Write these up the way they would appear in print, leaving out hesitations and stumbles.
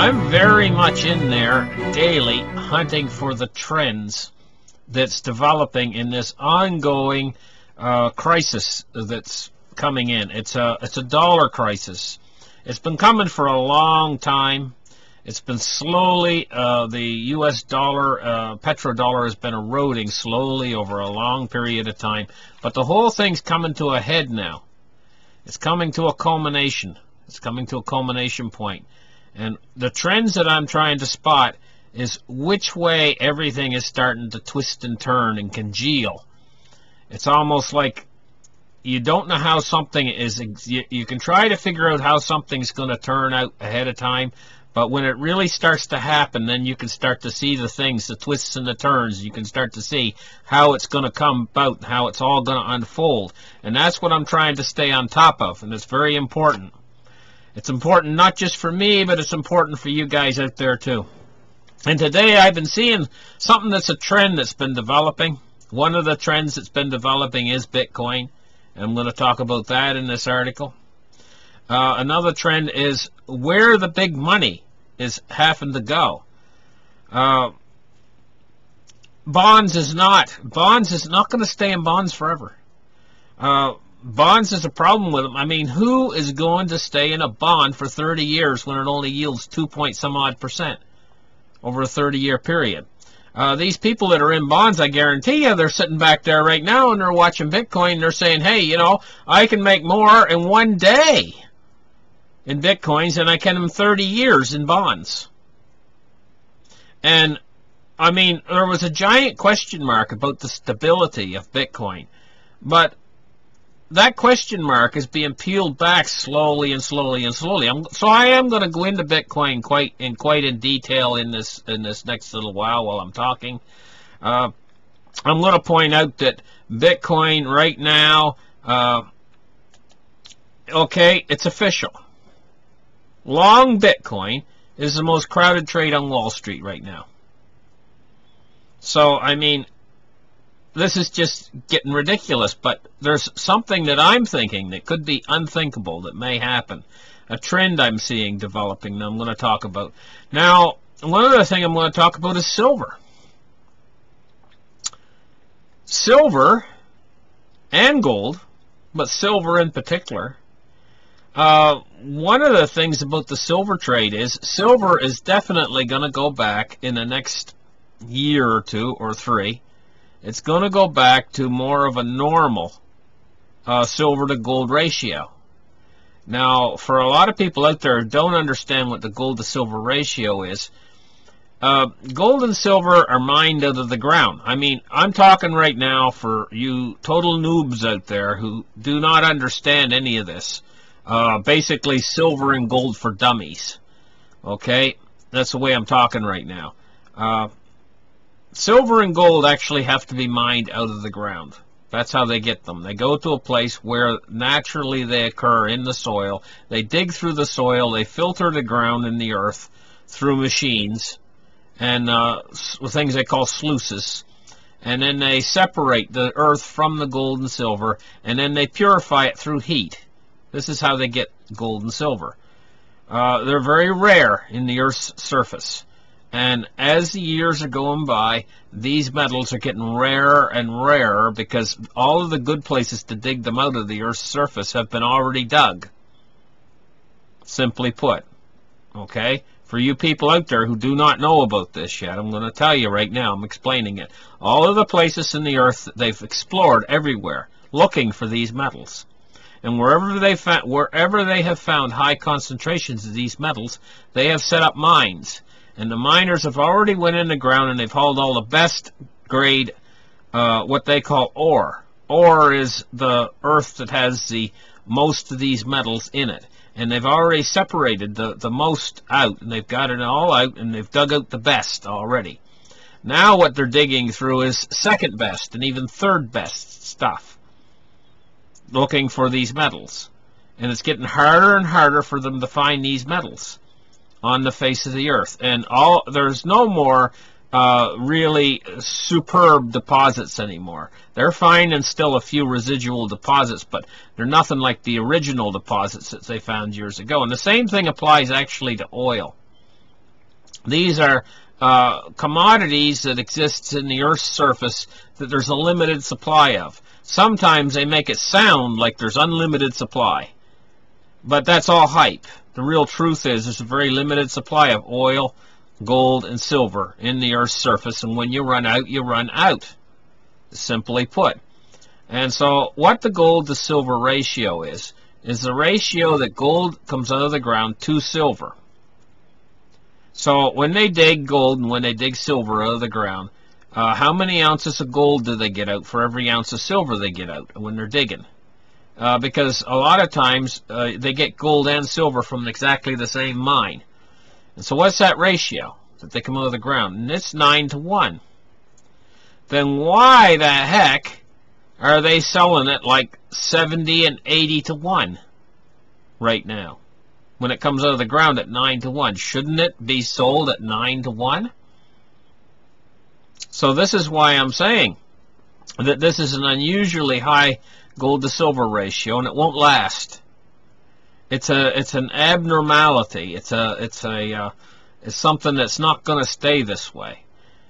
I'm very much in there daily hunting for the trends that's developing in this ongoing crisis that's coming in. It's a dollar crisis. It's been coming for a long time. It's been slowly, the U.S. dollar, petrodollar has been eroding slowly over a long period of time. But the whole thing's coming to a head now. It's coming to a culmination. It's coming to a culmination point. And the trends that I'm trying to spot is which way everything is starting to twist and turn and congeal. It's almost like you don't know how something is. You can try to figure out how something's going to turn out ahead of time. But when it really starts to happen, then you can start to see the things, the twists and the turns. You can start to see how it's going to come about, how it's all going to unfold. And that's what I'm trying to stay on top of, and it's very important. It's important not just for me, but it's important for you guys out there too. And today I've been seeing something that's a trend that's been developing. One of the trends that's been developing is Bitcoin. And I'm going to talk about that in this article. Another trend is where the big money is having to go. Bonds is not going to stay in bonds forever. Bonds is a problem with them. I mean, who is going to stay in a bond for 30 years when it only yields 2-point-some-odd% over a 30-year period? These people that are in bonds, I guarantee you, they're sitting back there right now and they're watching Bitcoin and they're saying, hey, you know, I can make more in one day in Bitcoins than I can in 30 years in bonds. And, I mean, there was a giant question mark about the stability of Bitcoin. But that question mark is being peeled back slowly and slowly and slowly. So I am going to go into Bitcoin quite in detail in this next little while I'm talking. I'm going to point out that Bitcoin right now, okay, it's official. Long Bitcoin is the most crowded trade on Wall Street right now. So, I mean, this is just getting ridiculous, but there's something that I'm thinking that could be unthinkable that may happen. A trend I'm seeing developing that I'm going to talk about. Now, one other thing I'm going to talk about is silver. Silver and gold, but silver in particular. One of the things about the silver trade is silver is definitely going to go back in the next year or two or three. It's going to go back to more of a normal silver to gold ratio. Now, for a lot of people out there who don't understand what the gold to silver ratio is, gold and silver are mined out of the ground. I mean, I'm talking right now for you total noobs out there who do not understand any of this. Basically, silver and gold for dummies. Okay? That's the way I'm talking right now. Silver and gold actually have to be mined out of the ground. That's how they get them. They go to a place where naturally they occur in the soil. They dig through the soil. They filter the ground and the earth through machines and things they call sluices. And then they separate the earth from the gold and silver, and then they purify it through heat. This is how they get gold and silver. They're very rare in the Earth's surface. And as the years are going by, these metals are getting rarer and rarer because all of the good places to dig them out of the Earth's surface have been already dug. Simply put. Okay? For you people out there who do not know about this yet, I'm going to tell you right now. I'm explaining it. All of the places in the Earth, they've explored everywhere, looking for these metals. And wherever they have found high concentrations of these metals, they have set up mines. And the miners have already went in the ground and they've hauled all the best grade, what they call ore. Ore is the earth that has the most of these metals in it. And they've already separated the most out, and they've got it all out, and they've dug out the best already. Now what they're digging through is second best and even third best stuff, looking for these metals. And it's getting harder and harder for them to find these metals on the face of the earth. And there's no more really superb deposits anymore. They're finding still a few residual deposits, but they're nothing like the original deposits that they found years ago. And the same thing applies actually to oil. These are commodities that exist in the Earth's surface that there's a limited supply of. Sometimes they make it sound like there's unlimited supply, but that's all hype. The real truth is there's a very limited supply of oil, gold, and silver in the Earth's surface, and when you run out, you run out, simply put. And so what the gold to silver ratio is the ratio that gold comes out of the ground to silver. So when they dig gold and when they dig silver out of the ground, how many ounces of gold do they get out for every ounce of silver they get out when they're digging? Because a lot of times they get gold and silver from exactly the same mine. And so what's that ratio that they come out of the ground? And it's 9 to 1. Then why the heck are they selling it like 70 and 80 to 1 right now when it comes out of the ground at 9 to 1? Shouldn't it be sold at 9 to 1? So this is why I'm saying that this is an unusually high gold to silver ratio, and it won't last. It's an abnormality. It's something that's not going to stay this way.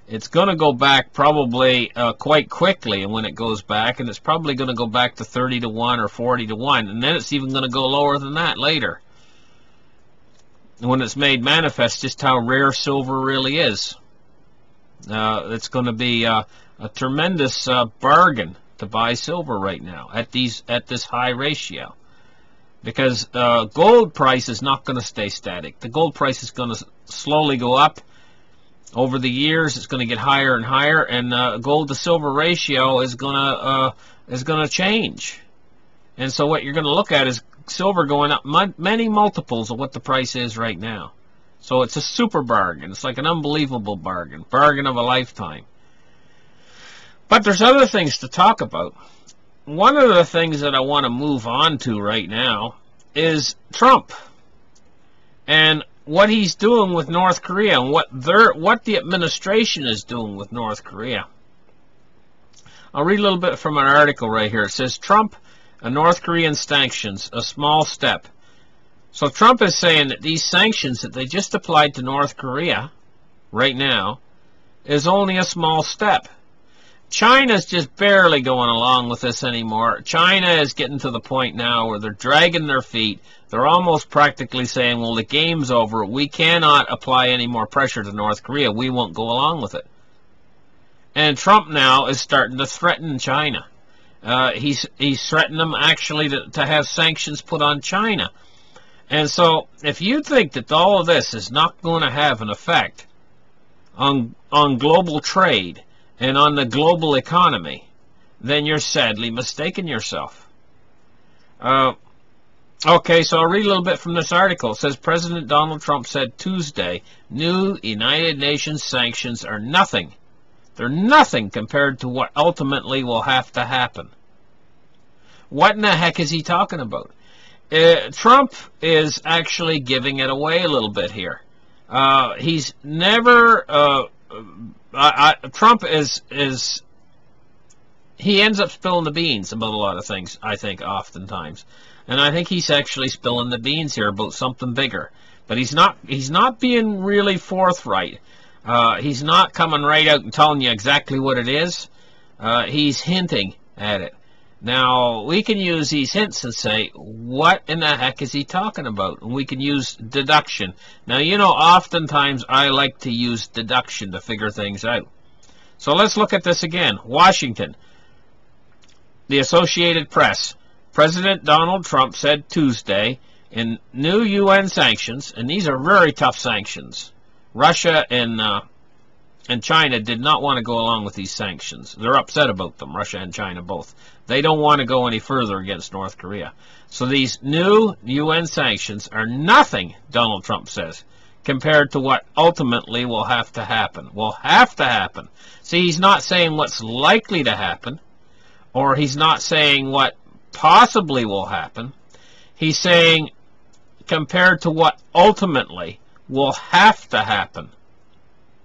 It's going to go back probably quite quickly, and when it goes back, and it's probably going to go back to 30 to 1 or 40 to 1, and then it's even going to go lower than that later, when it's made manifest just how rare silver really is. It's going to be a tremendous bargain to buy silver right now at this high ratio, because gold price is not going to stay static. The gold price is going to slowly go up over the years. It's going to get higher and higher, and gold to silver ratio is going to change. And so what you're going to look at is silver going up many multiples of what the price is right now. So it's a super bargain. It's like an unbelievable bargain of a lifetime. But there's other things to talk about. One of the things that I want to move on to right now is Trump and what he's doing with North Korea, and what the administration is doing with North Korea. I'll read a little bit from an article right here. It says, Trump and North Korean sanctions, a small step. So Trump is saying that these sanctions that they just applied to North Korea right now is only a small step. China's just barely going along with this anymore. China is getting to the point now where they're dragging their feet. They're almost practically saying, well, the game's over. We cannot apply any more pressure to North Korea. We won't go along with it. And Trump now is starting to threaten China. He's threatening them actually to have sanctions put on China. And so if you think that all of this is not going to have an effect on global trade and on the global economy, then you're sadly mistaken yourself. Okay, so I'll read a little bit from this article. It says, President Donald Trump said Tuesday, new United Nations sanctions are nothing. They're nothing compared to what ultimately will have to happen. What in the heck is he talking about? Trump is actually giving it away a little bit here. He's never... Trump he ends up spilling the beans about a lot of things, I think, oftentimes. And I think he's actually spilling the beans here about something bigger. But he's not being really forthright. He's not coming right out and telling you exactly what it is. He's hinting at it. Now, we can use these hints and say, what in the heck is he talking about? And we can use deduction. Now, you know, oftentimes I like to use deduction to figure things out. So let's look at this again. Washington, the Associated Press. President Donald Trump said Tuesday in new UN sanctions, and these are very tough sanctions. Russia and China did not want to go along with these sanctions. They're upset about them, Russia and China both. They don't want to go any further against North Korea. So these new UN sanctions are nothing, Donald Trump says, compared to what ultimately will have to happen. Will have to happen. See, he's not saying what's likely to happen, or he's not saying what possibly will happen. He's saying compared to what ultimately will have to happen.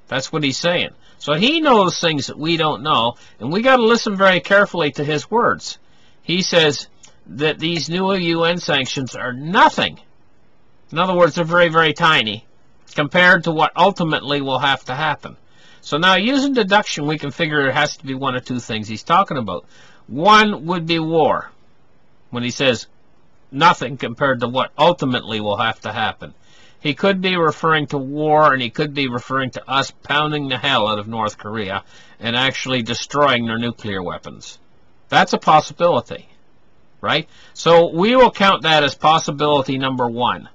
That's what he's saying. So he knows things that we don't know, and we got to listen very carefully to his words. He says that these new UN sanctions are nothing. In other words, they're very, very tiny compared to what ultimately will have to happen. So now, using deduction, we can figure it has to be one of two things he's talking about. One would be war, when he says nothing compared to what ultimately will have to happen. He could be referring to war, and he could be referring to us pounding the hell out of North Korea and actually destroying their nuclear weapons. That's a possibility, right? So we will count that as possibility number one.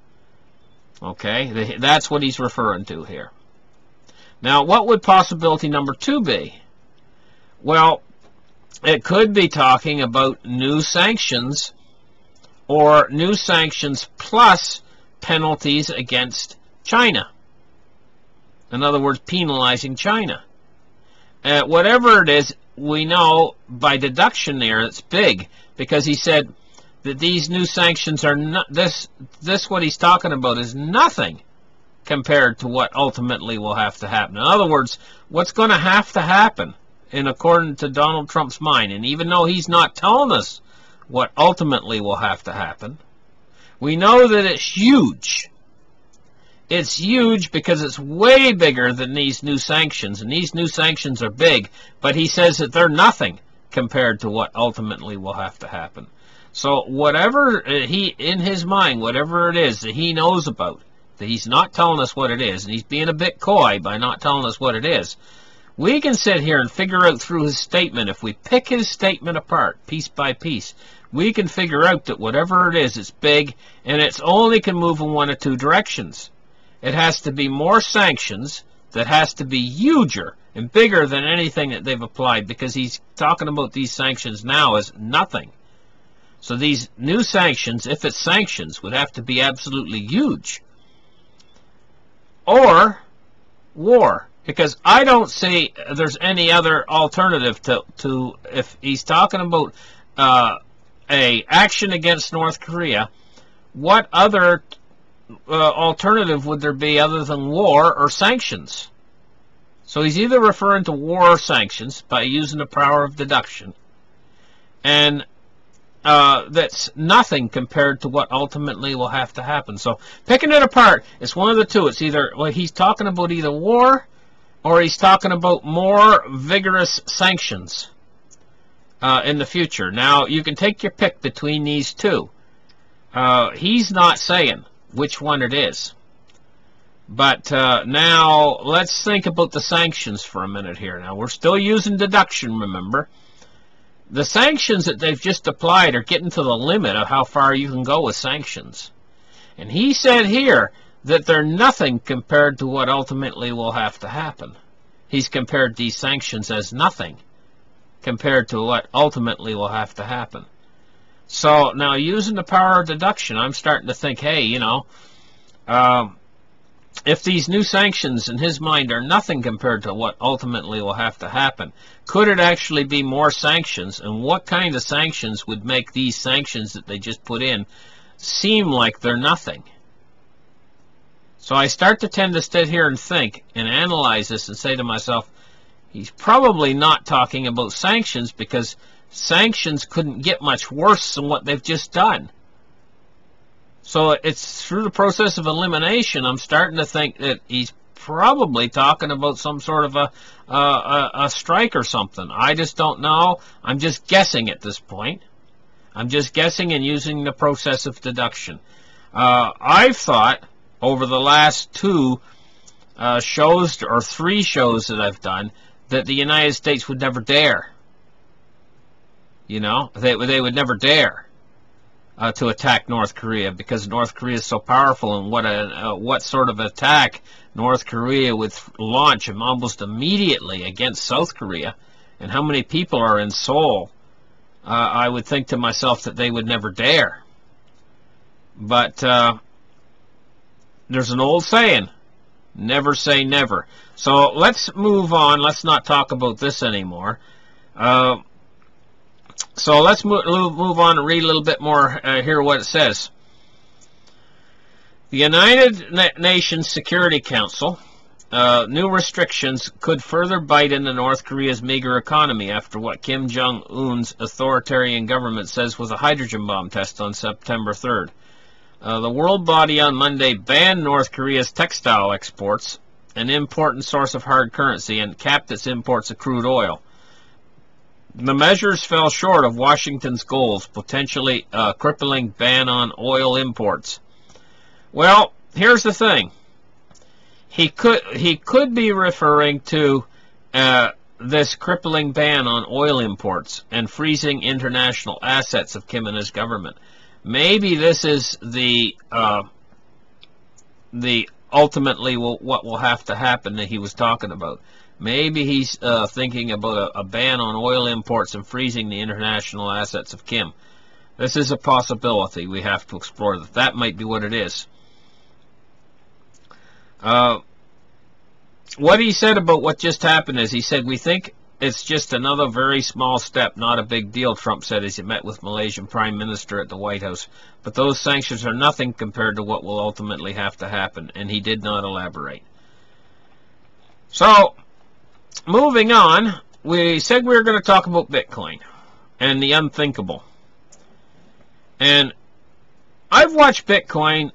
Okay, that's what he's referring to here. Now, what would possibility number two be? Well, it could be talking about new sanctions, or new sanctions plus penalties against China. In other words, penalizing China. Whatever it is, we know by deduction there it's big, because he said that these new sanctions are not, this what he's talking about is nothing compared to what ultimately will have to happen. In other words, what's going to happen in according to Donald Trump's mind, and even though he's not telling us what ultimately will have to happen, we know that it's huge. It's huge because it's way bigger than these new sanctions, and these new sanctions are big, but he says that they're nothing compared to what ultimately will have to happen. So whatever in his mind, whatever it is that he knows about, that he's not telling us what it is, and he's being a bit coy by not telling us what it is, we can sit here and figure out through his statement, if we pick his statement apart piece by piece, we can figure out that whatever it is, it's big, and it's only can move in one of two directions. It has to be more sanctions, that has to be huger and bigger than anything that they've applied, because he's talking about these sanctions now as nothing. So these new sanctions, if it's sanctions, would have to be absolutely huge. Or war. Because I don't see there's any other alternative to if he's talking about a action against North Korea, what other alternative would there be other than war or sanctions? So he's either referring to war or sanctions by using the power of deduction, and that's nothing compared to what ultimately will have to happen. So picking it apart, it's one of the two. It's either, well, he's talking about either war, or he's talking about more vigorous sanctions in the future. Now, you can take your pick between these two. He's not saying which one it is. But now, let's think about the sanctions for a minute here. Now, we're still using deduction, remember. The sanctions that they've just applied are getting to the limit of how far you can go with sanctions. And he said here that they're nothing compared to what ultimately will have to happen. He's compared these sanctions as nothing compared to what ultimately will have to happen. So now, using the power of deduction, I'm starting to think, hey, you know, if these new sanctions in his mind are nothing compared to what ultimately will have to happen, could it actually be more sanctions? And what kind of sanctions would make these sanctions that they just put in seem like they're nothing? So I start to tend to sit here and think and analyze this and say to myself, he's probably not talking about sanctions, because sanctions couldn't get much worse than what they've just done. So it's through the process of elimination, I'm starting to think that he's probably talking about some sort of a strike or something. I just don't know. I'm just guessing at this point. I'm just guessing and using the process of deduction. I've thought over the last two shows, or 3 shows that I've done, that the United States would never dare. You know, they would never dare to attack North Korea, because North Korea is so powerful, and what sort of attack North Korea would launch almost immediately against South Korea, and how many people are in Seoul. I would think to myself that they would never dare. But there's an old saying, never say never. So let's move on. Let's not talk about this anymore. So let's move on and read a little bit more, hear what it says. The United Nations Security Council, new restrictions could further bite into North Korea's meager economy after what Kim Jong-un's authoritarian government says was a hydrogen bomb test on September 3rd. The world body on Monday banned North Korea's textile exports, an important source of hard currency, and capped its imports of crude oil. The measures fell short of Washington's goals, potentially a crippling ban on oil imports. Well, here's the thing. He could be referring to this crippling ban on oil imports and freezing international assets of Kim and his government. Maybe this is the ultimately what will have to happen that he was talking about. Maybe he's thinking about a ban on oil imports and freezing the international assets of Kim. This is a possibility. We have to explore that. That might be what it is. What he said about what just happened is, he said, we think it's just another very small step, not a big deal, Trump said as he met with Malaysian Prime Minister at the White House. But those sanctions are nothing compared to what will ultimately have to happen, and he did not elaborate. So, moving on, we said we were going to talk about Bitcoin and the unthinkable. And I've watched Bitcoin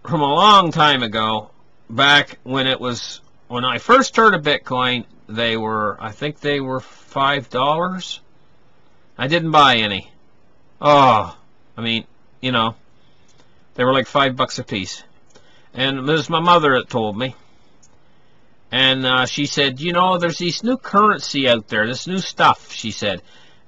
from a long time ago, back when I first heard of Bitcoin. I think they were $5. I didn't buy any. Oh, I mean, you know, they were like $5 a piece. And it was my mother that told me. And she said, you know, there's this new currency out there, this new stuff, she said.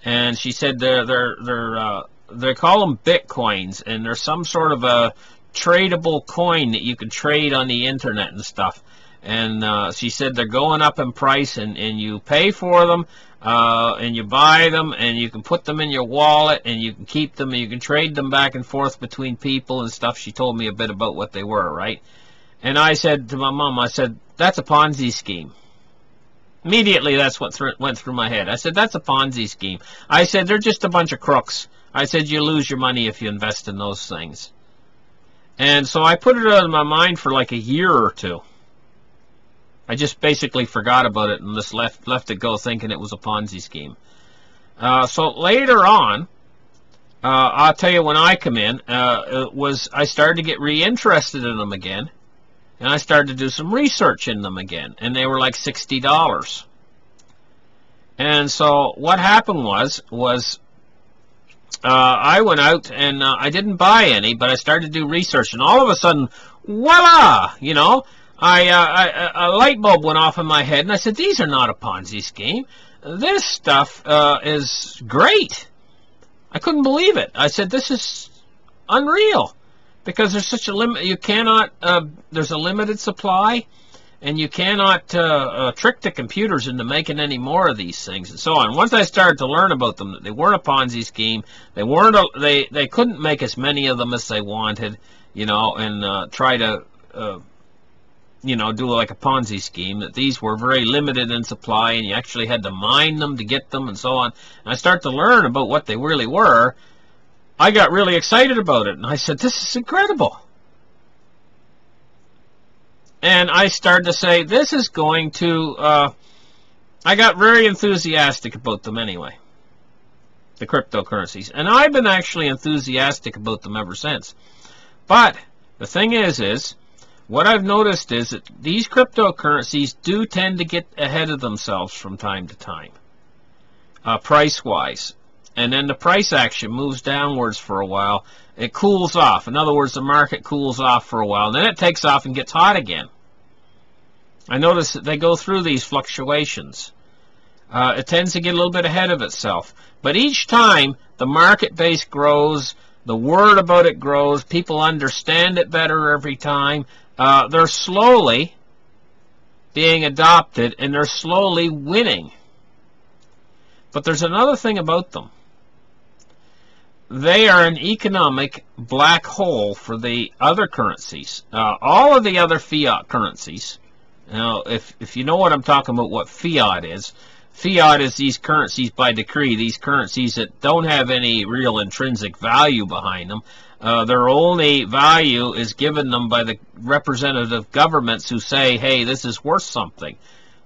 And she said they call them Bitcoins, and they're some sort of a tradable coin that you can trade on the internet and stuff. And she said they're going up in price, and you pay for them, and you buy them, and you can put them in your wallet, and you can keep them, and you can trade them back and forth between people and stuff. She told me a bit about what they were, right? And I said to my mom, I said, that's a Ponzi scheme. Immediately, that's what went through my head. I said, that's a Ponzi scheme. I said, they're just a bunch of crooks. I said, you lose your money if you invest in those things. And so I put it out of my mind for like a year or two. I just basically forgot about it and just left it go, thinking it was a Ponzi scheme. So later on, I'll tell you when I come in, I started to get reinterested in them again, and I started to do some research in them again, and they were like $60. And so what happened was I went out and I didn't buy any, but I started to do research, and all of a sudden, voila, you know, a light bulb went off in my head, and I said, these are not a Ponzi scheme. This stuff is great. I couldn't believe it. I said, this is unreal, because there's such a limit. You cannot, there's a limited supply, and you cannot trick the computers into making any more of these things, and so on. Once I started to learn about them, that they weren't a Ponzi scheme, they weren't they couldn't make as many of them as they wanted, you know, and try to you know, do like a Ponzi scheme, that these were very limited in supply, and you actually had to mine them to get them, and so on. And I started to learn about what they really were. I got really excited about it, and I said, this is incredible. And I started to say, this is going to, I got very enthusiastic about them anyway, the cryptocurrencies. And I've been actually enthusiastic about them ever since. But the thing is what I've noticed is that these cryptocurrencies do tend to get ahead of themselves from time to time, price-wise. And then the price action moves downwards for a while. It cools off. In other words, the market cools off for a while, and then it takes off and gets hot again. I notice that they go through these fluctuations. It tends to get a little bit ahead of itself. But each time, the market base grows, the word about it grows, people understand it better every time. They're slowly being adopted, and they're slowly winning. But there's another thing about them. They are an economic black hole for the other currencies. All of the other fiat currencies. Now, if you know what I'm talking about, what fiat is these currencies by decree, these currencies that don't have any real intrinsic value behind them. Their only value is given them by the representative governments who say, hey, this is worth something.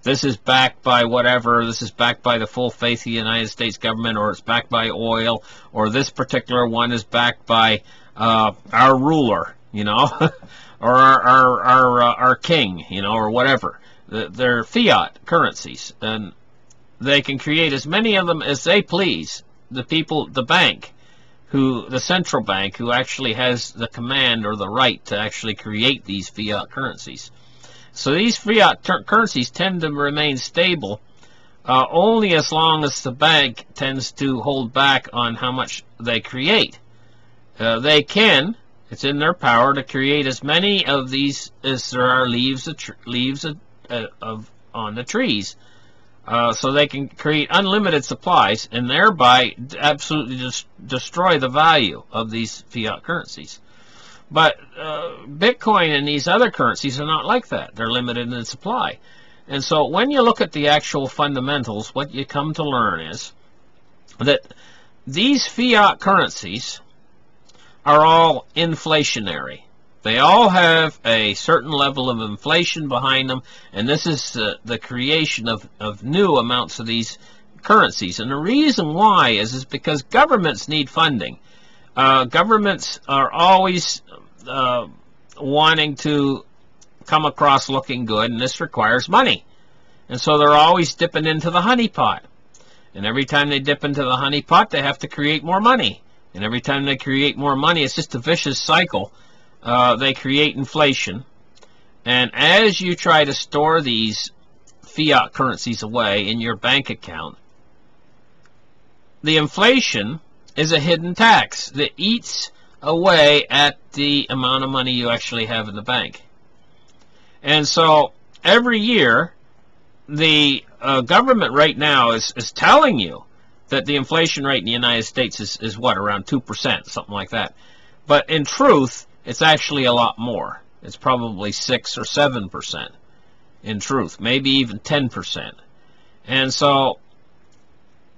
This is backed by whatever, this is backed by the full faith of the United States government, or it's backed by oil, or this particular one is backed by our ruler, you know, or our king, you know, or whatever. They're fiat currencies, and they can create as many of them as they please. The people, the bank, the central bank, who actually has the command or the right to actually create these fiat currencies. So these fiat currencies tend to remain stable only as long as the bank tends to hold back on how much they create. They can, it's in their power to create as many of these as there are leaves on the trees. So they can create unlimited supplies and thereby absolutely just destroy the value of these fiat currencies. But Bitcoin and these other currencies are not like that. They're limited in supply. And so when you look at the actual fundamentals, what you come to learn is that these fiat currencies are all inflationary. They all have a certain level of inflation behind them, and this is the creation of new amounts of these currencies. And the reason why is because governments need funding. Governments are always wanting to come across looking good, and this requires money. And so they're always dipping into the honey pot. And every time they dip into the honey pot, they have to create more money. And every time they create more money, it's just a vicious cycle. They create inflation. And as you try to store these fiat currencies away in your bank account, the inflation is a hidden tax that eats away at the amount of money you actually have in the bank. And so every year, the government right now is telling you that the inflation rate in the United States is what, around 2%, something like that. But in truth, it's actually a lot more. It's probably 6 or 7% in truth, maybe even 10%. And so,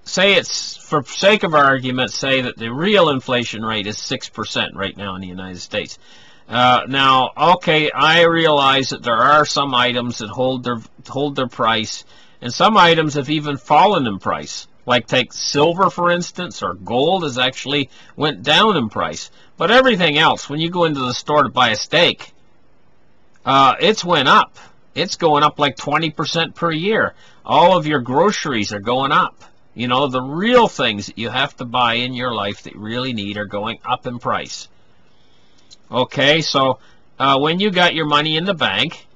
say it's, for sake of argument, say that the real inflation rate is 6% right now in the United States. Now, okay, I realize that there are some items that hold their price, and some items have even fallen in price. Like take silver, for instance, or gold has actually went down in price. But everything else, when you go into the store to buy a steak, it's went up. It's going up like 20% per year. All of your groceries are going up. You know, the real things that you have to buy in your life that you really need are going up in price. Okay, so when you got your money in the bank,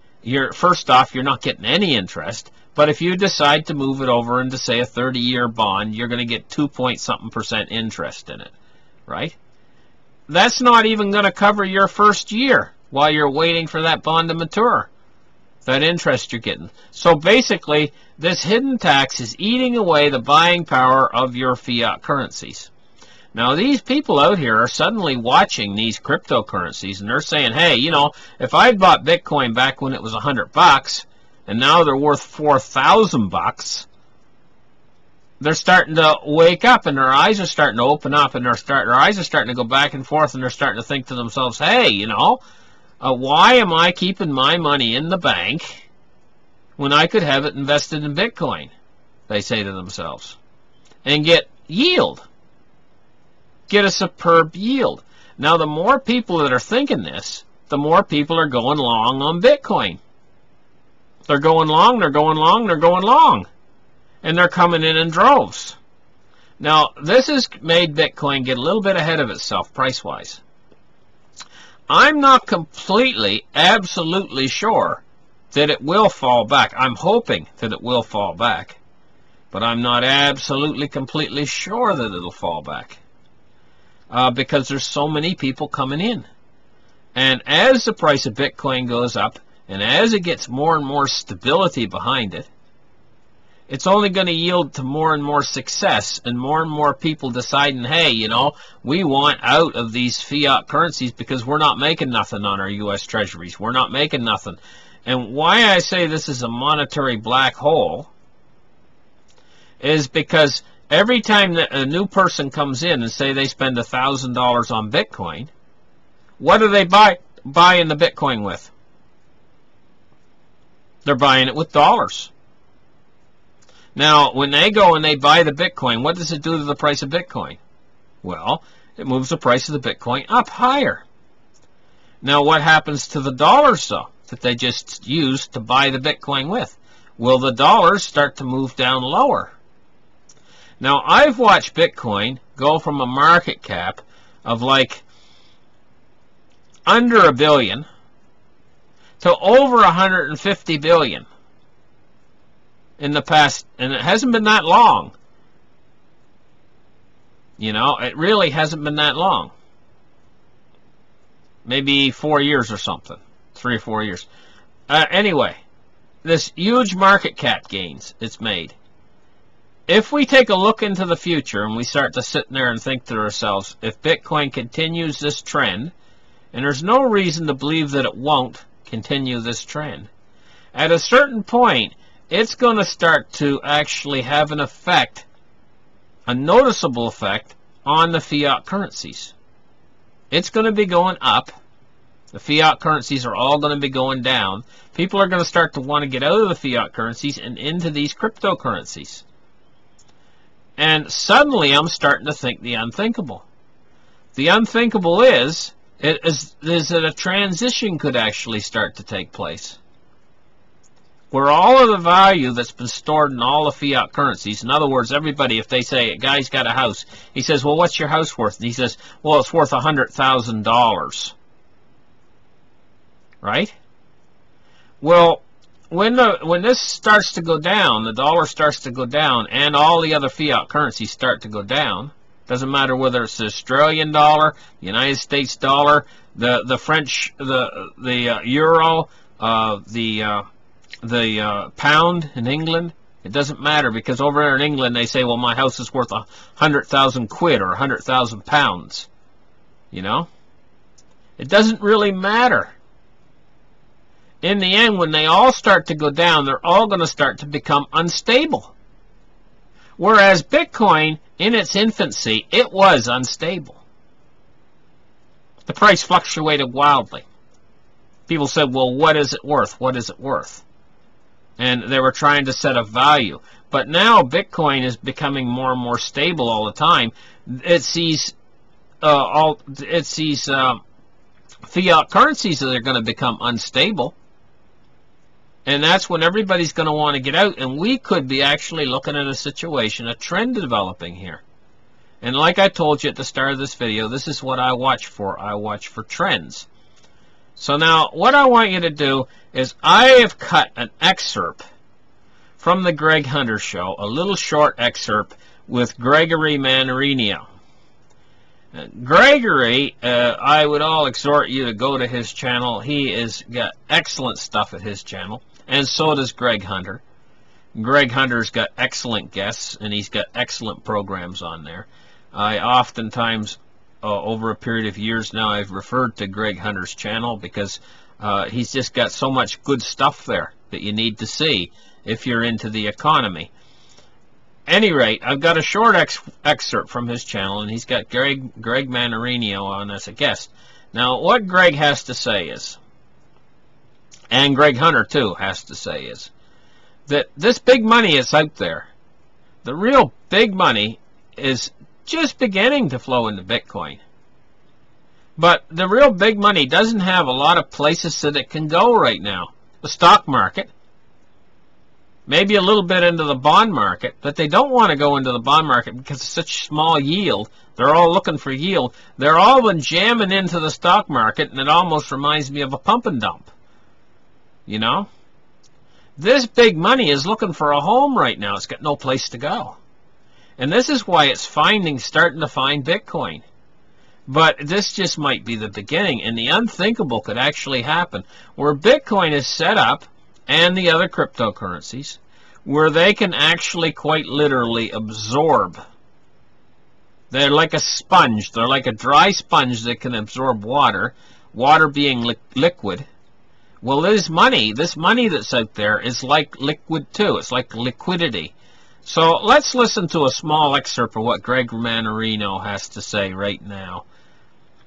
first off, you're not getting any interest. But if you decide to move it over into, say, a 30-year bond, you're going to get 2-point-something% interest in it, right? That's not even going to cover your first year while you're waiting for that bond to mature, that interest you're getting. So basically, this hidden tax is eating away the buying power of your fiat currencies. Now, these people out here are suddenly watching these cryptocurrencies, and they're saying, hey, you know, if I'd bought Bitcoin back when it was $100, and now they're worth $4,000, they're starting to wake up, and their eyes are starting to open up, and their eyes are starting to go back and forth, and they're starting to think to themselves, hey, you know, why am I keeping my money in the bank when I could have it invested in Bitcoin? They say to themselves, and get yield. Get a superb yield. Now, the more people that are thinking this, the more people are going long on Bitcoin. They're going long, they're going long, they're going long. And they're coming in droves. Now, this has made Bitcoin get a little bit ahead of itself price-wise. I'm not completely, absolutely sure that it will fall back. I'm hoping that it will fall back. But I'm not absolutely, completely sure that it'll fall back. Because there's so many people coming in. And as the price of Bitcoin goes up, and as it gets more and more stability behind it, it's only going to yield to more and more success and more people deciding, hey, you know, we want out of these fiat currencies because we're not making nothing on our U.S. treasuries. We're not making nothing. And why I say this is a monetary black hole is because every time that a new person comes in and say they spend $1,000 on Bitcoin, what do they buy in the Bitcoin with? They're buying it with dollars. Now, when they go and they buy the Bitcoin, what does it do to the price of Bitcoin? Well, It moves the price of the Bitcoin up higher. Now, what happens to the dollars, though, that they just used to buy the Bitcoin with? Will the dollars start to move down lower? Now, I've watched Bitcoin go from a market cap of like under $1 billion to over 150 billion in the past, and it hasn't been that long. You know, it really hasn't been that long. Maybe 4 years or something. 3 or 4 years. Anyway, this huge market cap gains it's made. If we take a look into the future and we start to sit there and think to ourselves, if Bitcoin continues this trend, and there's no reason to believe that it won't continue this trend, at a certain point, it's going to start to actually have an effect, a noticeable effect, on the fiat currencies. It's going to be going up. The fiat currencies are all going to be going down. People are going to start to want to get out of the fiat currencies and into these cryptocurrencies. And suddenly I'm starting to think the unthinkable. The unthinkable is that a transition could actually start to take place, where all of the value that's been stored in all the fiat currencies, in other words, everybody, if they say a guy's got a house, he says, well, what's your house worth? And he says, well, it's worth $100,000. Right? Well, when this starts to go down, the dollar starts to go down, and all the other fiat currencies start to go down, doesn't matter whether it's the Australian dollar, the United States dollar, the French, the euro, the pound in England, it doesn't matter, because over there in England they say, well, my house is worth 100,000 quid or 100,000 pounds. You know? It doesn't really matter. In the end, when they all start to go down, they're all going to start to become unstable. Whereas Bitcoin, in its infancy, it was unstable. The price fluctuated wildly. People said, well, what is it worth? What is it worth? And they were trying to set a value. But now Bitcoin is becoming more and more stable all the time. It sees fiat currencies that are going to become unstable. And that's when everybody's going to want to get out. And we could be actually looking at a situation, a trend developing here. And like I told you at the start of this video, this is what I watch for. I watch for trends. So now, what I want you to do is I have cut an excerpt from the Greg Hunter Show, a little short excerpt with Gregory Mannarino. Gregory, I would all exhort you to go to his channel. He has got excellent stuff at his channel, and so does Greg Hunter. Greg Hunter's got excellent guests, and he's got excellent programs on there. I oftentimes, over a period of years now, I've referred to Greg Hunter's channel because he's just got so much good stuff there that you need to see if you're into the economy. Any rate, I've got a short excerpt from his channel, and he's got Greg Mannarino on as a guest. Now, what Greg has to say is, and Greg Hunter too has to say, is that this big money is out there. The real big money is just beginning to flow into Bitcoin. But the real big money doesn't have a lot of places that it can go right now. The stock market, maybe a little bit into the bond market, but they don't want to go into the bond market because it's such small yield. They're all looking for yield. They're all been jamming into the stock market, and it almost reminds me of a pump and dump. You know? This big money is looking for a home right now. It's got no place to go. And this is why it's starting to find Bitcoin. But this just might be the beginning, and the unthinkable could actually happen, where Bitcoin is set up, and the other cryptocurrencies, where they can actually quite literally absorb. They're like a sponge. They're like a dry sponge that can absorb water, water being liquid. Well, this money that's out there is like liquid too. It's like liquidity. So let's listen to a small excerpt of what Greg Mannarino has to say right now.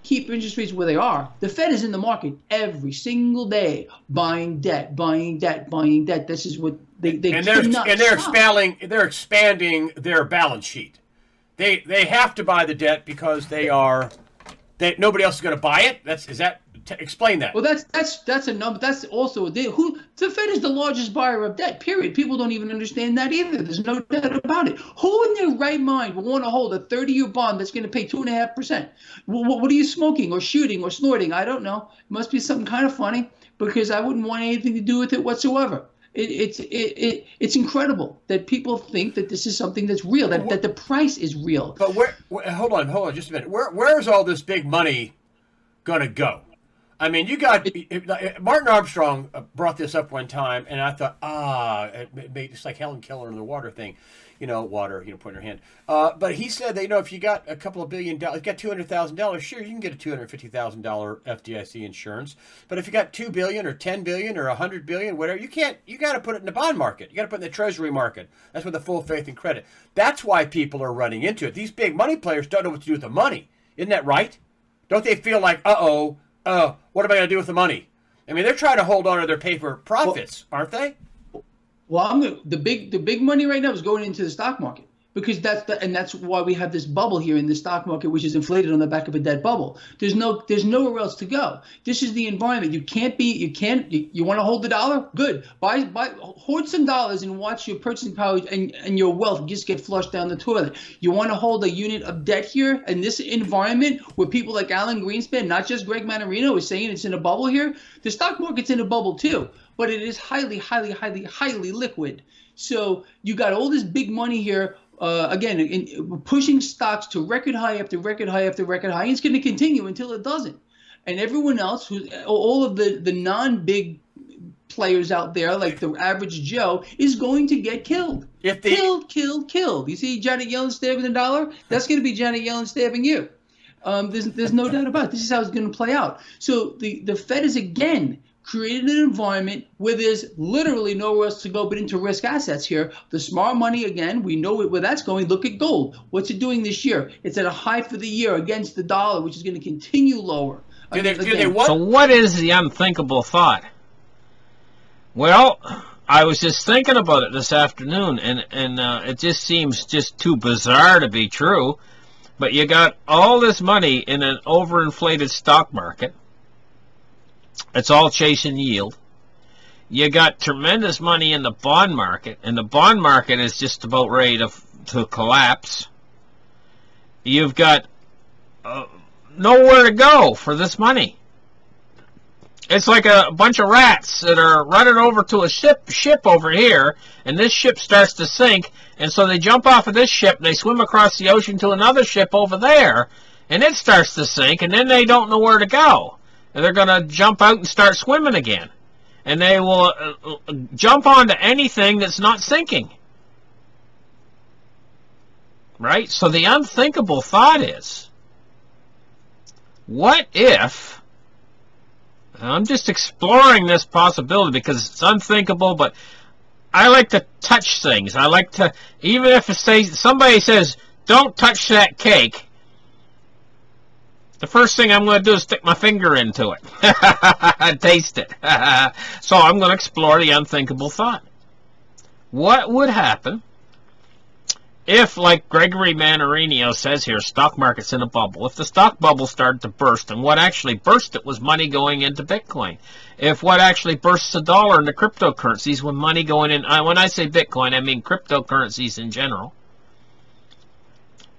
Keep interest rates where they are. The Fed is in the market every single day, buying debt, buying debt, buying debt. This is what they're expanding their balance sheet. They have to buy the debt because nobody else is going to buy it. Explain that. Well, that's a number. That's also the Fed is the largest buyer of debt. Period. People don't even understand that either. There's no doubt about it. Who in their right mind will want to hold a 30-year bond that's going to pay 2.5%? What are you smoking or shooting or snorting? I don't know. It must be something kind of funny, because I wouldn't want anything to do with it whatsoever. It's incredible that people think that this is something that's real, that the price is real. But hold on just a minute. Where's all this big money going to go? I mean, you got Martin Armstrong brought this up one time, and I thought, it's like Helen Keller and the water thing, water, put in your hand. But he said that, if you got a couple of $1 billion, you got $200,000, sure, you can get a $250,000 FDIC insurance. But if you got $2 billion or $10 billion or $100 billion, whatever, you got to put it in the bond market. You got to put it in the treasury market. That's with the full faith and credit. That's why people are running into it. These big money players don't know what to do with the money. Isn't that right? Don't they feel like, what am I going to do with the money? I mean, they're trying to hold on to their paper profits, aren't they? Well, the big money right now is going into the stock market, because that's why we have this bubble here in the stock market, which is inflated on the back of a dead bubble. There's nowhere else to go. This is the environment. You want to hold the dollar? Good. Hoard some dollars and watch your purchasing power and your wealth just get flushed down the toilet. You want to hold a unit of debt here in this environment where people like Alan Greenspan, not just Greg Manarino, is saying it's in a bubble here. The stock market's in a bubble too, but it is highly, highly, highly, highly liquid. So you got all this big money here. Again, pushing stocks to record high after record high after record high. And it's going to continue until it doesn't. And everyone else, all of the non-big players out there, like the average Joe, is going to get killed. Killed. You see Janet Yellen stabbing the dollar? That's going to be Janet Yellen stabbing you. There's no doubt about it. This is how it's going to play out. So the Fed is, again, created an environment where there's literally nowhere else to go but into risk assets here. The smart money, again, we know where that's going. Look at gold. What's it doing this year? It's at a high for the year against the dollar, which is going to continue lower. So what is the unthinkable thought? Well, I was just thinking about it this afternoon, and it just seems just too bizarre to be true. But you got all this money in an overinflated stock market. It's all chasing yield. You got tremendous money in the bond market, and the bond market is just about ready to collapse. You've got nowhere to go for this money. It's like a bunch of rats that are running over to a ship over here, and this ship starts to sink, and so they jump off of this ship and they swim across the ocean to another ship over there, and it starts to sink, and then they don't know where to go. And they're going to jump out and start swimming again. And they will jump onto anything that's not sinking. Right? So the unthinkable thought is, what if, I'm just exploring this possibility because it's unthinkable, but I like to touch things. I like to, even if somebody says, don't touch that cake, the first thing I'm going to do is stick my finger into it and taste it. So I'm going to explore the unthinkable thought. What would happen if, like Gregory Manarino says here, stock market's in a bubble? If the stock bubble started to burst, and what actually burst it was money going into Bitcoin. If what actually bursts the dollar into cryptocurrencies was money going in, when I say Bitcoin, I mean cryptocurrencies in general.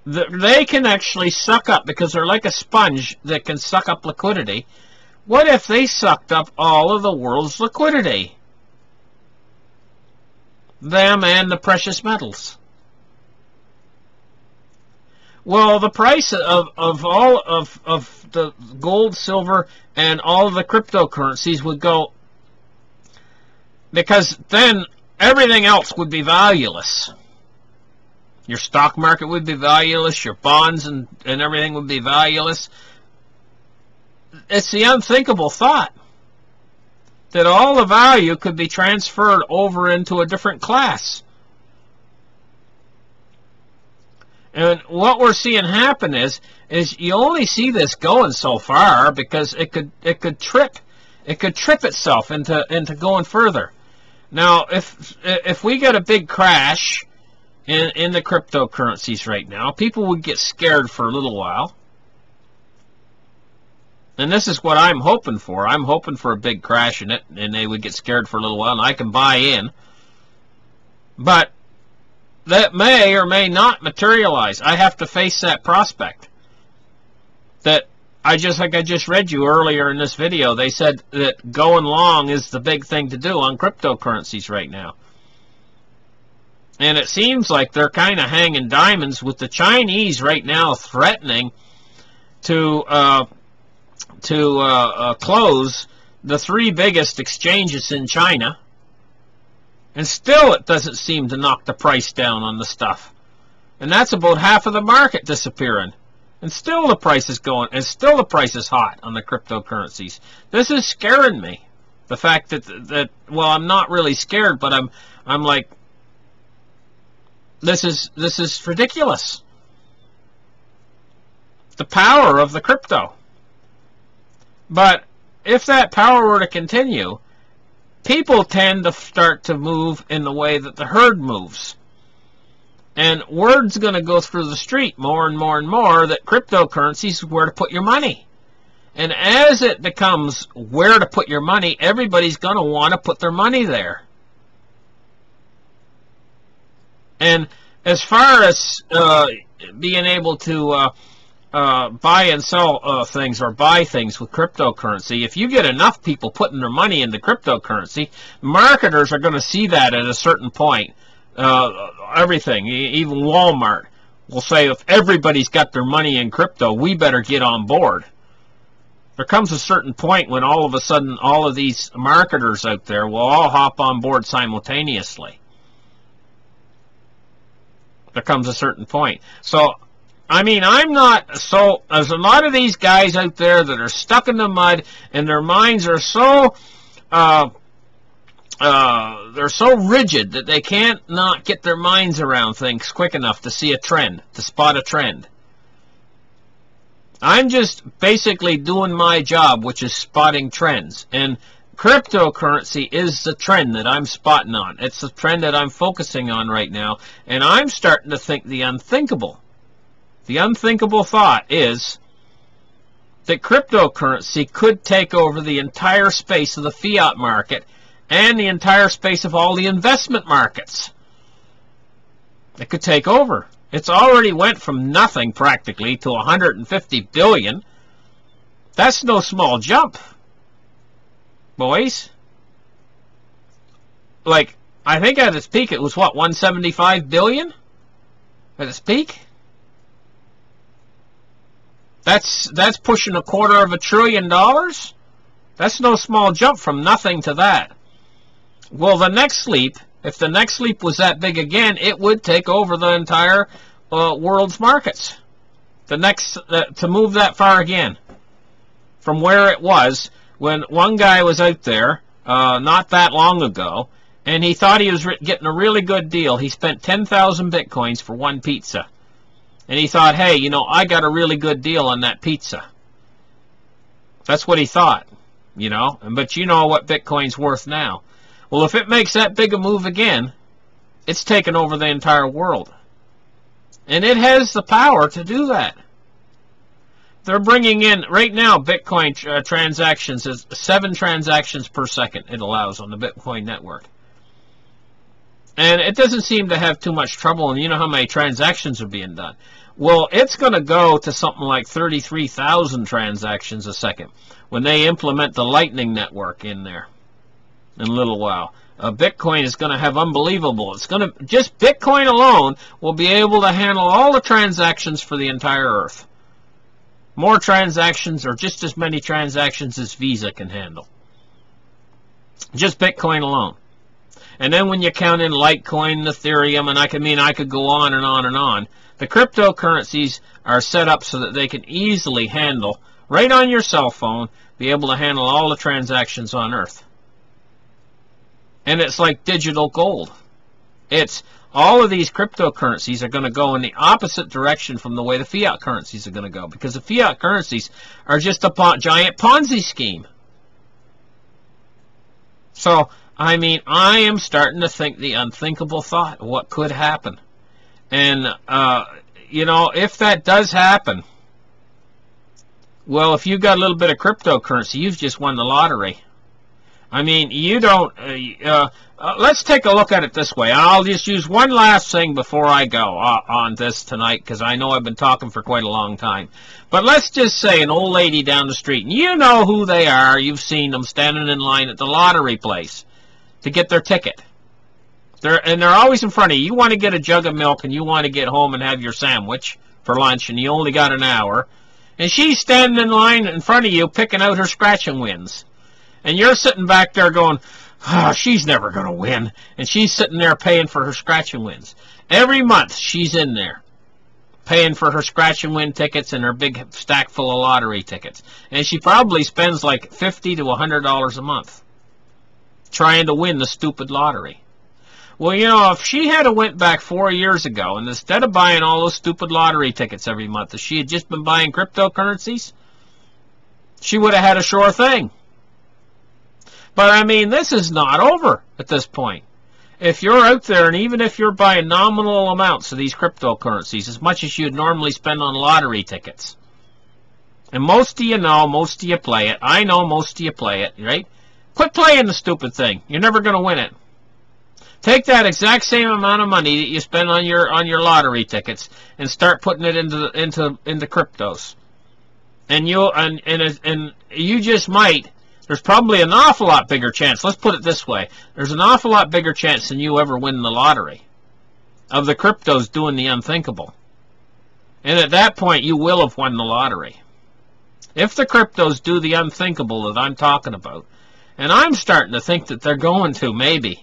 They can actually suck up, because they're like a sponge that can suck up liquidity. What if they sucked up all of the world's liquidity? Them and the precious metals. Well, the price of all of the gold, silver, and all of the cryptocurrencies would go, because then everything else would be valueless. Your stock market would be valueless, your bonds and everything would be valueless. It's the unthinkable thought that all the value could be transferred over into a different class. And what we're seeing happen is you only see this going so far because it could trip itself into going further. Now, if we get a big crash in the cryptocurrencies right now, people would get scared for a little while. And this is what I'm hoping for. I'm hoping for a big crash in it, and they would get scared for a little while, and I can buy in. But that may or may not materialize. I have to face that prospect. That I just read you earlier in this video, they said that going long is the big thing to do on cryptocurrencies right now. And it seems like they're kind of hanging diamonds with the Chinese right now threatening to close the 3 biggest exchanges in China. And still it doesn't seem to knock the price down on the stuff. And that's about half of the market disappearing. And still the price is going, and still the price is hot on the cryptocurrencies. This is scaring me. The fact that well, I'm not really scared, but I'm like, this is ridiculous. The power of the crypto. But if that power were to continue, people tend to start to move in the way that the herd moves. And word's going to go through the street more and more and more that cryptocurrency is where to put your money. And as it becomes where to put your money, everybody's going to want to put their money there. And as far as being able to buy and sell things or buy things with cryptocurrency, if you get enough people putting their money into cryptocurrency, marketers are going to see that at a certain point. Everything, even Walmart, will say if everybody's got their money in crypto, we better get on board. There comes a certain point when all of a sudden all of these marketers out there will all hop on board simultaneously. There comes a certain point. So, I mean, I'm not so... There's a lot of these guys out there that are stuck in the mud, and their minds are so... they're so rigid that they can't not get their minds around things quick enough to see a trend, to spot a trend. I'm just basically doing my job, which is spotting trends. And cryptocurrency is the trend that I'm spotting on. It's the trend that I'm focusing on right now. And I'm starting to think the unthinkable. The unthinkable thought is that cryptocurrency could take over the entire space of the fiat market and the entire space of all the investment markets. It could take over. It's already went from nothing practically to 150 billion. That's no small jump, boys. Like, I think at its peak it was what, 175 billion? At its peak? That's pushing $250 billion. That's no small jump from nothing to that. Well, the next leap, if the next leap was that big again, it would take over the entire world's markets. The next, to move that far again, from where it was when one guy was out there not that long ago, and he thought he was getting a really good deal. He spent 10,000 bitcoins for one pizza. And he thought, hey, you know, I got a really good deal on that pizza. That's what he thought, you know. But you know what Bitcoin's worth now. Well, if it makes that big a move again, it's taken over the entire world. And it has the power to do that. They're bringing in, right now, Bitcoin transactions is 7 transactions per second it allows on the Bitcoin network. And it doesn't seem to have too much trouble, and you know how many transactions are being done. Well, it's going to go to something like 33,000 transactions a second when they implement the Lightning Network in there in a little while. Bitcoin is going to have unbelievable. It's going to, just Bitcoin alone will be able to handle all the transactions for the entire Earth. More transactions, or just as many transactions as Visa can handle. Just Bitcoin alone. And then when you count in Litecoin, Ethereum, and I could go on and on and on. The cryptocurrencies are set up so that they can easily handle, right on your cell phone, be able to handle all the transactions on Earth. And it's like digital gold. It's all of these cryptocurrencies are going to go in the opposite direction from the way the fiat currencies are going to go, because the fiat currencies are just a giant Ponzi scheme. So, I mean, I am starting to think the unthinkable thought of what could happen. And, you know, if that does happen, well, if you got a little bit of cryptocurrency, you've just won the lottery. I mean, you don't... let's take a look at it this way. I'll just use one last thing before I go on this tonight, because I know I've been talking for quite a long time. But let's just say an old lady down the street, and you know who they are. You've seen them standing in line at the lottery place to get their ticket. They're always in front of you. You want to get a jug of milk, and you want to get home and have your sandwich for lunch, and you only got an hour. And she's standing in line in front of you picking out her scratching wins. And you're sitting back there going, oh, she's never going to win. And she's sitting there paying for her scratching wins. Every month she's in there paying for her scratch and win tickets and her big stack full of lottery tickets. And she probably spends like $50 to $100 a month trying to win the stupid lottery. Well, you know, if she had went back 4 years ago, and instead of buying all those stupid lottery tickets every month, if she had just been buying cryptocurrencies, she would have had a sure thing. But, I mean, this is not over at this point. If you're out there, and even if you're buying nominal amounts of these cryptocurrencies, as much as you'd normally spend on lottery tickets, and most of you know, most of you play it, I know most of you play it, right? Quit playing the stupid thing. You're never going to win it. Take that exact same amount of money that you spend on your lottery tickets and start putting it into cryptos. And you just might. There's probably an awful lot bigger chance. Let's put it this way: there's an awful lot bigger chance than you ever win the lottery of the cryptos doing the unthinkable. And at that point, you will have won the lottery if the cryptos do the unthinkable that I'm talking about. And I'm starting to think that they're going to, maybe.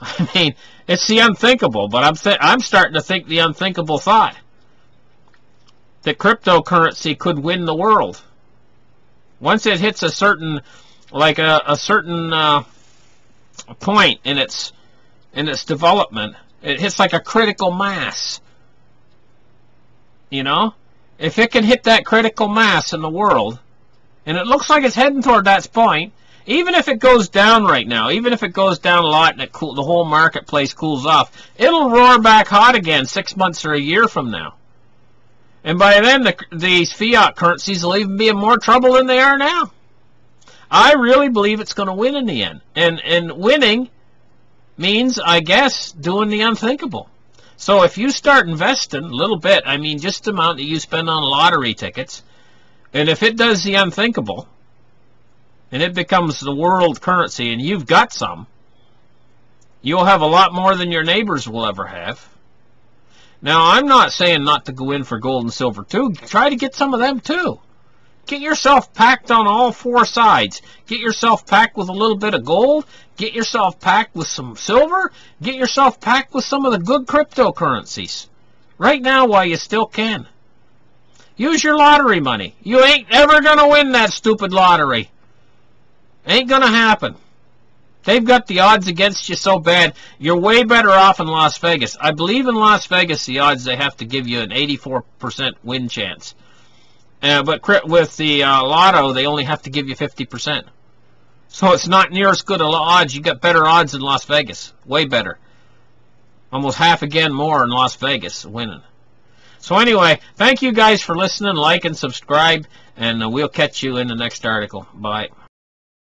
I mean, it's the unthinkable, but I'm starting to think the unthinkable thought that cryptocurrency could win the world. Once it hits a certain, like a certain point in its development, it hits like a critical mass. You know, if it can hit that critical mass in the world, and it looks like it's heading toward that point. Even if it goes down right now, even if it goes down a lot and the whole marketplace cools off, it'll roar back hot again 6 months or a year from now. And by then, these fiat currencies will even be in more trouble than they are now. I really believe it's going to win in the end. And winning means, I guess, doing the unthinkable. So if you start investing a little bit, I mean just the amount that you spend on lottery tickets, and if it does the unthinkable, and it becomes the world currency, and you've got some, you'll have a lot more than your neighbors will ever have. Now, I'm not saying not to go in for gold and silver, too. Try to get some of them, too. Get yourself packed on all four sides. Get yourself packed with a little bit of gold. Get yourself packed with some silver. Get yourself packed with some of the good cryptocurrencies. Right now, while you still can. Use your lottery money. You ain't ever going to win that stupid lottery. Ain't gonna happen. They've got the odds against you so bad. You're way better off in Las Vegas. I believe in Las Vegas the odds they have to give you an 84% win chance. But with the lotto, they only have to give you 50%. So it's not near as good a odds. You got better odds in Las Vegas. Way better. Almost half again more in Las Vegas winning. So anyway, thank you guys for listening. Like and subscribe. And we'll catch you in the next article. Bye.